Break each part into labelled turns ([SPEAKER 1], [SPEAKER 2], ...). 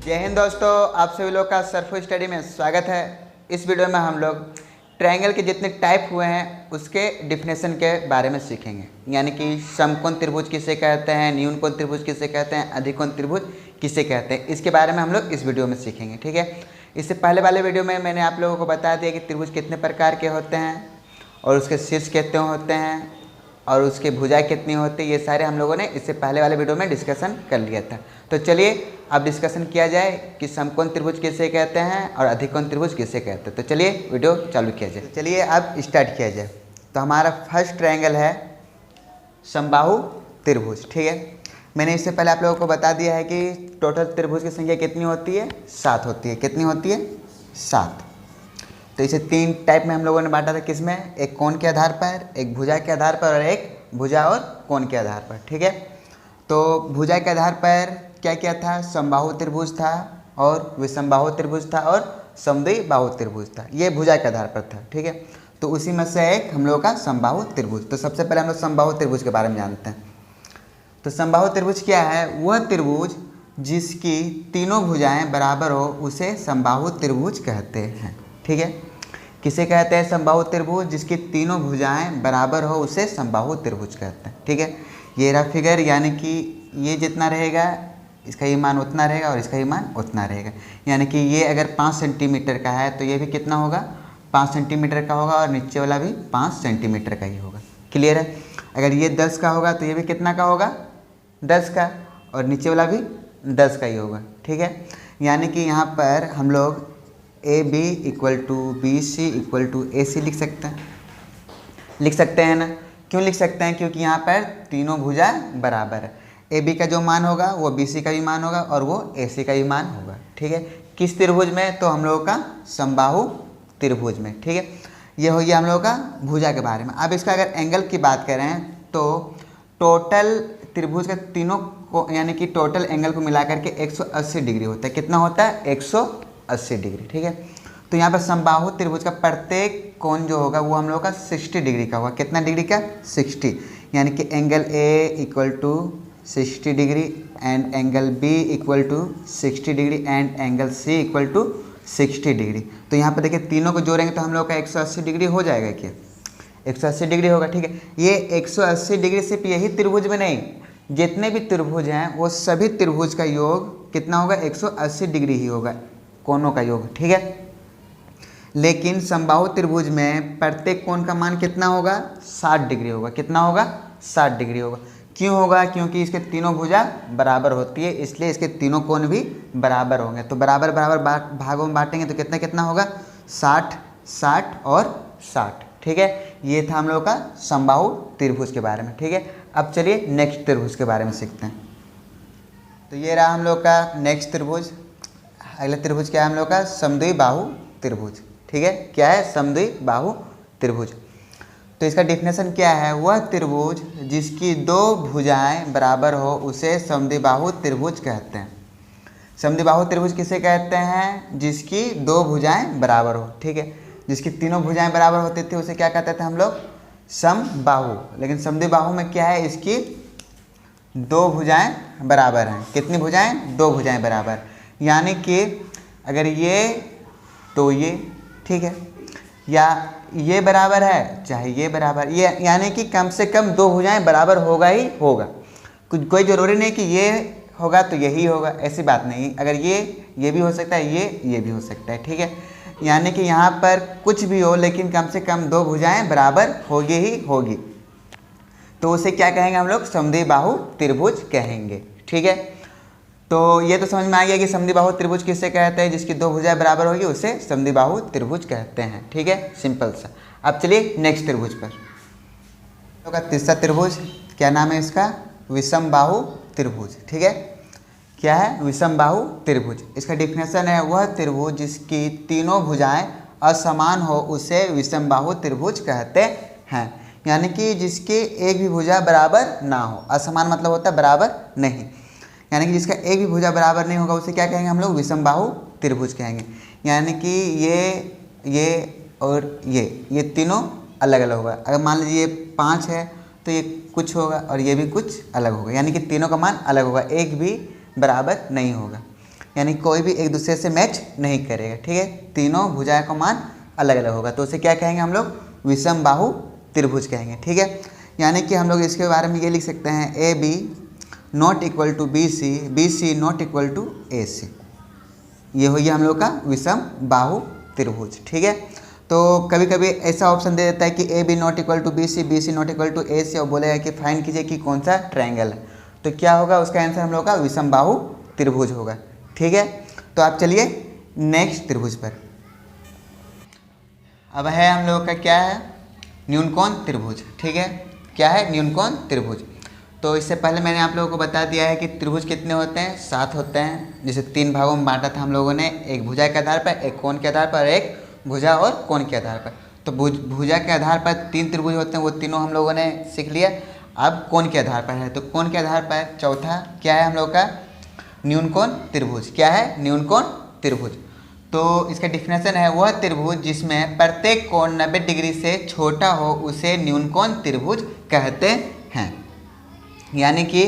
[SPEAKER 1] जय हिंद दोस्तों, आप सभी लोग का सरफो स्टडी में स्वागत है। इस वीडियो में हम लोग ट्रायंगल के जितने टाइप हुए हैं उसके डिफिनेशन के बारे में सीखेंगे। यानी कि समकोण त्रिभुज किसे कहते हैं, न्यून कोण त्रिभुज किसे कहते हैं, अधिकोण त्रिभुज किसे कहते हैं, इसके बारे में हम लोग इस वीडियो में सीखेंगे। ठीक है, इससे पहले वाले वीडियो में मैंने आप लोगों को बता दिया कि त्रिभुज कितने प्रकार के होते हैं और उसके शीर्ष कितने होते हैं और उसकी भुजाएं कितनी होती है, ये सारे हम लोगों ने इससे पहले वाले वीडियो में डिस्कशन कर लिया था। तो चलिए अब डिस्कशन किया जाए कि समकोण त्रिभुज किसे कहते हैं और अधिकोण त्रिभुज किसे कहते हैं। तो चलिए वीडियो चालू किया जाए। तो चलिए अब स्टार्ट किया जाए। तो हमारा फर्स्ट ट्रायंगल है समबाहु त्रिभुज। ठीक है, मैंने इससे पहले आप लोगों को बता दिया है कि टोटल त्रिभुज की संख्या कितनी होती है, 7 होती है। कितनी होती है, 7। तो इसे 3 टाइप में हम लोगों ने बांटा था। किसमें, एक कोण के आधार पर, एक भुजा के आधार पर और एक भुजा और कोण के आधार पर। ठीक है, तो भुजा के आधार पर क्या क्या था, समबाहु त्रिभुज था और विषमबाहु त्रिभुज था और समद्विबाहु त्रिभुज था। ये भुजा के आधार पर था। ठीक है, तो उसी में से एक हम लोगों का समबाहु त्रिभुज। तो सबसे पहले हम लोग समबाहु त्रिभुज के बारे में जानते हैं। तो समबाहु त्रिभुज क्या है, वह त्रिभुज जिसकी तीनों भुजाएं बराबर हो उसे समबाहु त्रिभुज कहते हैं। ठीक है, किसे कहते हैं, समबाहु त्रिभुज जिसकी तीनों भुजाएं बराबर हो उसे समबाहु त्रिभुज कहते हैं। ठीक है, ये रहा फिगर, यानी कि ये जितना रहेगा इसका ही मान उतना रहेगा और इसका ही मान उतना रहेगा। यानी कि ये अगर 5 सेंटीमीटर का है तो ये भी कितना होगा, 5 सेंटीमीटर का होगा और नीचे वाला भी 5 सेंटीमीटर का ही होगा। क्लियर है। अगर ये 10 का होगा तो ये भी कितना का होगा, 10 का, और नीचे वाला भी 10 का ही होगा। ठीक है, यानी कि यहाँ पर हम लोग AB = BC = AC लिख सकते हैं ना। क्यों लिख सकते हैं, क्योंकि यहाँ पर तीनों भुजा बराबर है। AB का जो मान होगा वो BC का भी मान होगा और वो AC का भी मान होगा। ठीक है, किस त्रिभुज में, तो हम लोगों का समबाहु त्रिभुज में। ठीक है, ये हो गया हम लोगों का भुजा के बारे में। अब इसका अगर एंगल की बात करें तो टोटल त्रिभुज का तीनों को यानी कि टोटल एंगल को मिला करके 180 डिग्री होता है। कितना होता है, 180 डिग्री। ठीक है, तो यहाँ पर समबाहु त्रिभुज का प्रत्येक कोण जो होगा वो हम लोग का 60 डिग्री का होगा। कितना डिग्री का, 60। यानी कि angle A = 60 degree and angle B = 60 degree and angle C = 60 degree. तो यहाँ पर देखिए तीनों को जोड़ेंगे तो हम लोग का 180 डिग्री हो जाएगा। क्या 180 डिग्री होगा। ठीक है, ये 180 डिग्री सिर्फ यही त्रिभुज में नहीं, जितने भी त्रिभुज हैं वो सभी त्रिभुज का योग कितना होगा, 180 डिग्री ही होगा, कोणों का योग। ठीक है, लेकिन समबाहु त्रिभुज में प्रत्येक कोण का मान कितना होगा, 60 डिग्री होगा। कितना होगा, 60 डिग्री होगा। क्यों होगा, क्योंकि इसके तीनों भुजा बराबर होती है, इसलिए इसके तीनों कोण भी बराबर होंगे। तो बराबर बराबर भागों में बांटेंगे तो कितना कितना होगा, 60, 60 और 60। ठीक है, ये था हम लोग का समबाहु त्रिभुज के बारे में। ठीक है, अब चलिए नेक्स्ट त्रिभुज के बारे में सीखते हैं। तो ये रहा हम लोग का नेक्स्ट त्रिभुज। अगला त्रिभुज क्या है हम लोग का, समद्विबाहु त्रिभुज। ठीक है, क्या है, समद्विबाहु त्रिभुज। तो इसका डिफिनेशन क्या है, वह त्रिभुज जिसकी 2 भुजाएं बराबर हो उसे समद्विबाहु त्रिभुज कहते हैं। समद्विबाहु त्रिभुज किसे कहते हैं, जिसकी 2 भुजाएं बराबर हो। ठीक है, जिसकी तीनों भुजाएं बराबर होती थी उसे क्या कहते थे हम लोग, समबाहु। लेकिन समद्विबाहु में क्या है, इसकी 2 भुजाएं बराबर हैं। कितनी भुजाएं, 2 भुजाएं बराबर। यानी कि अगर ये तो ये, ठीक है, या ये बराबर है चाहे ये बराबर, ये यानी कि कम से कम 2 भुजाएं बराबर होगा ही होगा। कुछ कोई ज़रूरी नहीं कि ये होगा तो यही होगा, ऐसी बात नहीं। अगर ये भी हो सकता है, ये भी हो सकता है। ठीक है, यानी कि यहाँ पर कुछ भी हो लेकिन कम से कम 2 भुजाएं बराबर होगी ही होगी, तो उसे क्या कहेंगे हम लोग, समद्विबाहु त्रिभुज कहेंगे। ठीक है, तो ये तो समझ में आ गया कि समद्विबाहु त्रिभुज किसे कहते हैं, जिसकी 2 भुजाएं बराबर होगी उसे समद्विबाहु त्रिभुज कहते हैं। ठीक है, सिंपल सा। अब चलिए नेक्स्ट त्रिभुज पर। तो का तीसरा त्रिभुज क्या नाम है इसका, विषमबाहु त्रिभुज। ठीक है, क्या है, विषमबाहु त्रिभुज। इसका डिफिनेशन है, वह त्रिभुज जिसकी तीनों भुजाएं असमान हो उसे विषमबाहु त्रिभुज कहते हैं। यानी कि जिसकी एक भी भुजा बराबर ना हो। असमान मतलब होता है बराबर नहीं, यानी कि जिसका एक भी भुजा बराबर नहीं होगा उसे क्या कहेंगे हम लोग, विषमबाहु त्रिभुज कहेंगे। यानी कि ये और ये तीनों अलग अलग होगा। अगर मान लीजिए ये 5 है तो ये कुछ होगा और ये भी कुछ अलग होगा, यानी कि तीनों का मान अलग होगा, एक भी बराबर नहीं होगा, यानी कोई भी एक दूसरे से मैच नहीं करेगा। ठीक है, तीनों भुजाओं का मान अलग अलग होगा, तो उसे क्या कहेंगे हम लोग, विषम बाहु त्रिभुज कहेंगे। ठीक है, यानी कि हम लोग इसके बारे में ये लिख सकते हैं A B not equal to B C, B C not equal to A C. ये हो गया हम लोग का विषम बाहु त्रिभुज। ठीक है, तो कभी कभी ऐसा ऑप्शन दे देता है कि A B not equal to B C not equal to A C, और बोलेगा कि फाइंड कीजिए कि कौन सा ट्रायंगल है, तो क्या होगा उसका आंसर हम लोग का विषम बाहु त्रिभुज होगा। ठीक है, तो आप चलिए नेक्स्ट त्रिभुज पर। अब है हम लोग का क्या है, न्यूनकोण त्रिभुज। ठीक है, क्या है, न्यूनकोण त्रिभुज। तो इससे पहले मैंने आप लोगों को बता दिया है कि त्रिभुज कितने होते हैं, 7 होते हैं। जैसे 3 भागों में बांटा था हम लोगों ने, एक भुजा के आधार पर, एक कोण के आधार पर, एक भुजा और कोण के आधार पर। तो भुजा के आधार पर 3 त्रिभुज होते हैं, वो तीनों हम लोगों ने सीख लिया। अब कोण के आधार पर है, तो कोण के आधार पर चौथा क्या है हम लोग का, न्यूनकोण त्रिभुज। क्या है, न्यूनकोण त्रिभुज। तो इसका डिफिनेशन है, वह त्रिभुज जिसमें प्रत्येक कोण 90 डिग्री से छोटा हो उसे न्यूनकोण त्रिभुज कहते हैं। यानी कि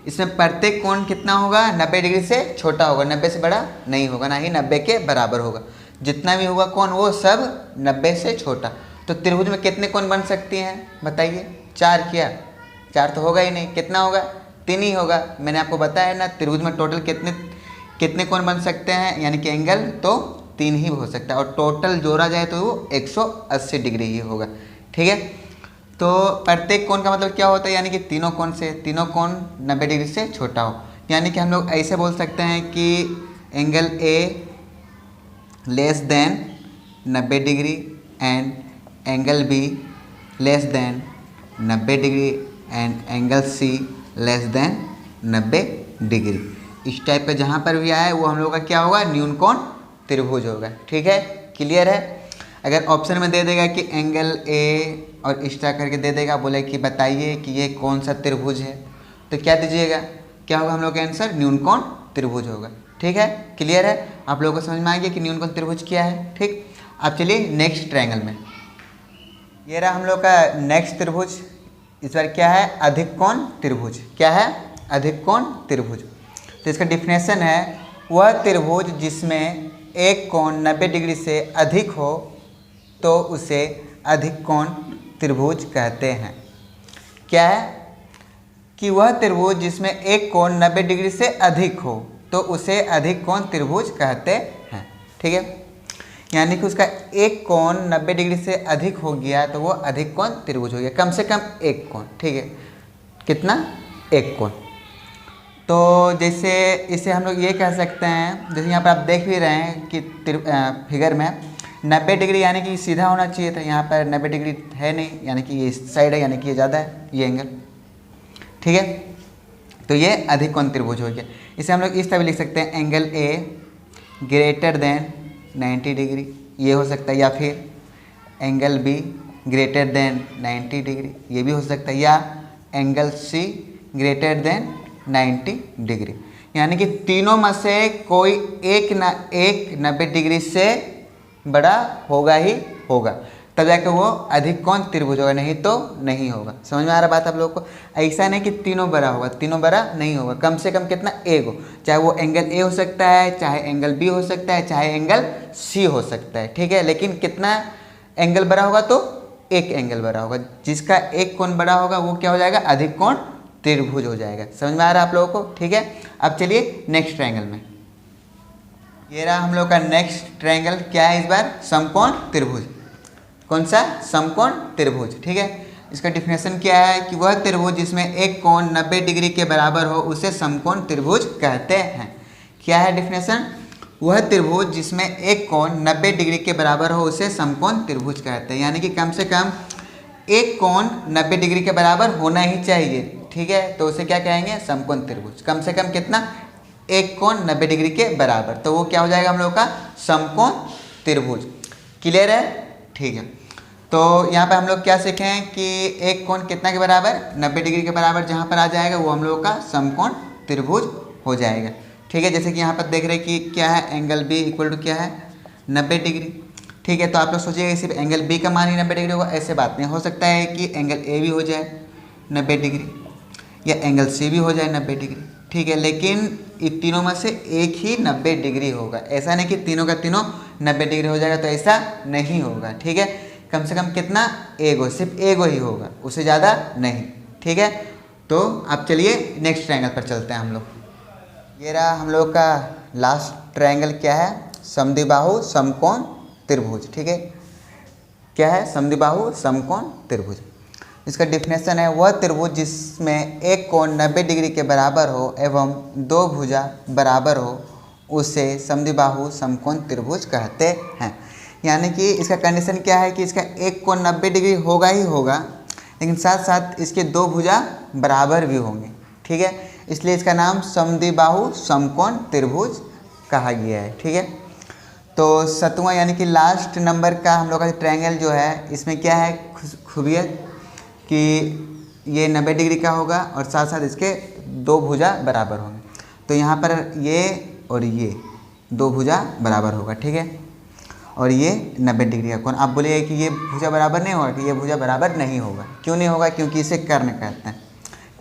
[SPEAKER 1] इसमें प्रत्येक कोण कितना होगा, 90 डिग्री से छोटा होगा, 90 से बड़ा नहीं होगा, ना ही 90 के बराबर होगा। जितना भी होगा कोण वो सब 90 से छोटा। तो त्रिभुज में कितने कोण बन सकती हैं बताइए, 4 क्या, 4 तो होगा ही नहीं, कितना होगा, 3 ही होगा। मैंने आपको बताया ना त्रिभुज में टोटल कितने कोण बन सकते हैं, यानी कि एंगल तो 3 ही हो सकता है, और टोटल जोड़ा जाए तो वो 180 डिग्री ही होगा। ठीक है, तो प्रत्येक कोण का मतलब क्या होता है, यानी कि तीनों कोण 90 डिग्री से छोटा हो। यानी कि हम लोग ऐसे बोल सकते हैं कि angle A less than 90 degree and angle B less than 90 degree and angle C less than 90 degree. इस टाइप का जहाँ पर भी आए वो हम लोग का क्या होगा, न्यूनकोण त्रिभुज होगा। ठीक है, क्लियर है। अगर ऑप्शन में दे देगा कि एंगल ए और इस तरह करके दे देगा, बोले कि बताइए कि ये कौन सा त्रिभुज है, तो क्या दीजिएगा, क्या होगा हम लोग का आंसर, न्यूनकोण त्रिभुज होगा। ठीक है, क्लियर है, आप लोगों को समझ में आ गया कि न्यूनकोण त्रिभुज क्या है। ठीक, अब चलिए नेक्स्ट ट्रायंगल में। ये रहा हम लोग का नेक्स्ट त्रिभुज। इस बार क्या है, अधिक कोण त्रिभुज। क्या है, अधिक कोण त्रिभुज। तो इसका डिफिनेशन है, वह त्रिभुज जिसमें एक कोण 90 डिग्री से अधिक हो तो उसे अधिक कोण त्रिभुज कहते हैं। क्या है कि वह त्रिभुज जिसमें एक कोण 90 डिग्री से अधिक हो तो उसे अधिक कोण त्रिभुज कहते हैं। ठीक है, यानी कि उसका एक कोण 90 डिग्री से अधिक हो गया तो वो अधिक कोण त्रिभुज हो गया, कम से कम एक कोण। ठीक है, कितना, एक कोण। तो जैसे इसे हम लोग ये कह सकते हैं, जैसे यहाँ पर आप देख भी रहे हैं कि फिगर में 90 डिग्री यानी कि सीधा होना चाहिए था, यहाँ पर 90 डिग्री है नहीं, यानी कि ये इस साइड है, यानी कि ये ज़्यादा है ये एंगल। ठीक है, तो ये अधिक कोण त्रिभुज हो गया। इसे हम लोग इस तरह भी लिख सकते हैं, angle A greater than 90 degree, ये हो सकता है, या फिर angle B greater than 90 degree, ये भी हो सकता है, या angle C greater than 90 degree. यानी कि तीनों में से कोई एक 90 डिग्री से बड़ा होगा ही होगा, तब जाकर वो अधिक कोण त्रिभुज होगा, नहीं तो नहीं होगा। समझ में आ रहा बात आप लोग को। ऐसा नहीं कि तीनों बड़ा होगा, तीनों बड़ा नहीं होगा, कम से कम कितना, एक हो, चाहे वो एंगल ए हो सकता है, चाहे एंगल बी हो सकता है, चाहे एंगल सी हो सकता है। ठीक है, लेकिन कितना एंगल बड़ा होगा, तो एक एंगल बड़ा होगा, जिसका एक कोण बड़ा होगा वो क्या हो जाएगा, अधिक कोण त्रिभुज हो जाएगा। समझ में आ रहा है आप लोगों को। ठीक है, अब चलिए नेक्स्ट ट्रायंगल में। ये रहा हम लोग का नेक्स्ट ट्रायंगल। क्या है इस बार, समकोण त्रिभुज। कौन सा, समकोण त्रिभुज। ठीक है, इसका डिफिनेशन क्या है कि वह त्रिभुज जिसमें एक कोण 90 डिग्री के बराबर हो उसे समकोण त्रिभुज कहते हैं। क्या है डिफिनेशन, वह त्रिभुज जिसमें एक कोण 90 डिग्री के बराबर हो उसे समकोण त्रिभुज कहते हैं। यानी कि कम से कम एक कोण 90 डिग्री के बराबर होना ही चाहिए। ठीक है, तो उसे क्या कहेंगे, समकोण त्रिभुज। कम से कम कितना, एक कोण 90 डिग्री के बराबर, तो वो क्या हो जाएगा हम लोग का, समकोण त्रिभुज। क्लियर है। ठीक है, तो यहाँ पर हम लोग क्या सीखें कि एक कोण कितना के बराबर, 90 डिग्री के बराबर जहाँ पर आ जाएगा वो हम लोग का समकोण त्रिभुज हो जाएगा। ठीक है, जैसे कि यहाँ पर देख रहे हैं कि क्या है, एंगल बी इक्वल टू क्या है, 90 डिग्री। ठीक है। तो आप लोग सोचिएगा सिर्फ एंगल बी का मान ही 90 डिग्री होगा, ऐसे बात नहीं हो सकता है कि एंगल ए भी हो जाए 90 डिग्री या एंगल सी भी हो जाए 90 डिग्री, ठीक है। लेकिन इन तीनों में से एक ही 90 डिग्री होगा, ऐसा नहीं कि तीनों का तीनों 90 डिग्री हो जाएगा, तो ऐसा नहीं होगा, ठीक है। कम से कम कितना, एगो, सिर्फ एगो ही होगा, उससे ज़्यादा नहीं, ठीक है। तो अब चलिए नेक्स्ट ट्रायंगल पर चलते हैं हम लोग। ये रहा हम लोग का लास्ट ट्रायंगल, क्या है, समद्विबाहु समकोण त्रिभुज, ठीक है। क्या है, समद्विबाहु समकोण त्रिभुज। इसका डिफिनेशन है, वह त्रिभुज जिसमें एक कोण 90 डिग्री के बराबर हो एवं दो भुजा बराबर हो उसे समद्विबाहु समकोण त्रिभुज कहते हैं। यानी कि इसका कंडीशन क्या है कि इसका एक कोण 90 डिग्री होगा ही होगा, लेकिन साथ साथ इसके दो भुजा बराबर भी होंगे, ठीक है। इसलिए इसका नाम समद्विबाहु समकोण त्रिभुज कहा गया है, ठीक है। तो 7वां यानी कि लास्ट नंबर का हम लोग का ट्रायंगल जो है, इसमें क्या है खूबियत कि ये 90 डिग्री का होगा और साथ साथ इसके दो भुजा बराबर होंगे। तो यहाँ पर ये और ये दो भुजा बराबर होगा, ठीक है। और ये 90 डिग्री का कोण। आप बोलिए कि ये भुजा बराबर नहीं होगा, कि ये भुजा बराबर नहीं होगा। क्यों नहीं होगा? क्योंकि इसे कर्ण कहते हैं।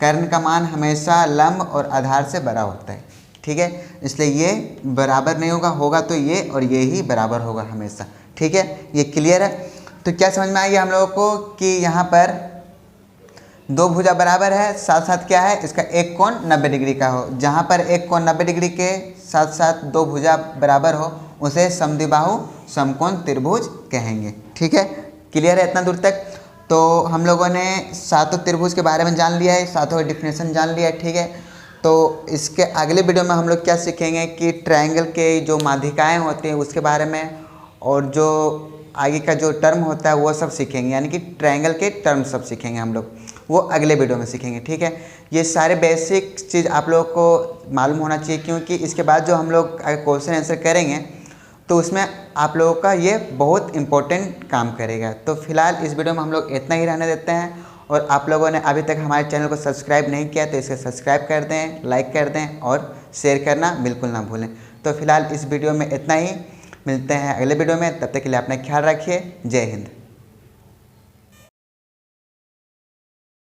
[SPEAKER 1] कर्ण का मान हमेशा लंब और आधार से बड़ा होता है, ठीक है। इसलिए ये बराबर नहीं होगा, होगा तो ये और ये ही बराबर होगा हमेशा, ठीक है। ये क्लियर है? तो क्या समझ में आ गया हम लोगों को कि यहाँ पर दो भुजा बराबर है, साथ साथ क्या है, इसका एक कोण 90 डिग्री का हो। जहाँ पर एक कोण 90 डिग्री के साथ साथ दो भुजा बराबर हो उसे समद्विबाहु समकोण त्रिभुज कहेंगे, ठीक है। क्लियर है इतना दूर तक? तो हम लोगों ने सातों त्रिभुज के बारे में जान लिया है, सातों का डिफिनेशन जान लिया है, ठीक है। तो इसके अगले वीडियो में हम लोग क्या सीखेंगे कि ट्रायंगल के जो माध्यिकाएँ होती हैं उसके बारे में, और जो आगे का जो टर्म होता है वो सब सीखेंगे, यानी कि ट्रायंगल के टर्म सब सीखेंगे हम लोग, वो अगले वीडियो में सीखेंगे, ठीक है। ये सारे बेसिक चीज़ आप लोगों को मालूम होना चाहिए, क्योंकि इसके बाद जो हम लोग अगर क्वेश्चन आंसर करेंगे तो उसमें आप लोगों का ये बहुत इम्पोर्टेंट काम करेगा। तो फिलहाल इस वीडियो में हम लोग इतना ही रहने देते हैं, और आप लोगों ने अभी तक हमारे चैनल को सब्सक्राइब नहीं किया तो इसे सब्सक्राइब कर दें, लाइक कर दें और शेयर करना बिल्कुल ना भूलें। तो फिलहाल इस वीडियो में इतना ही, मिलते हैं अगले वीडियो में, तब तक के लिए अपना ख्याल रखिए। जय हिंद।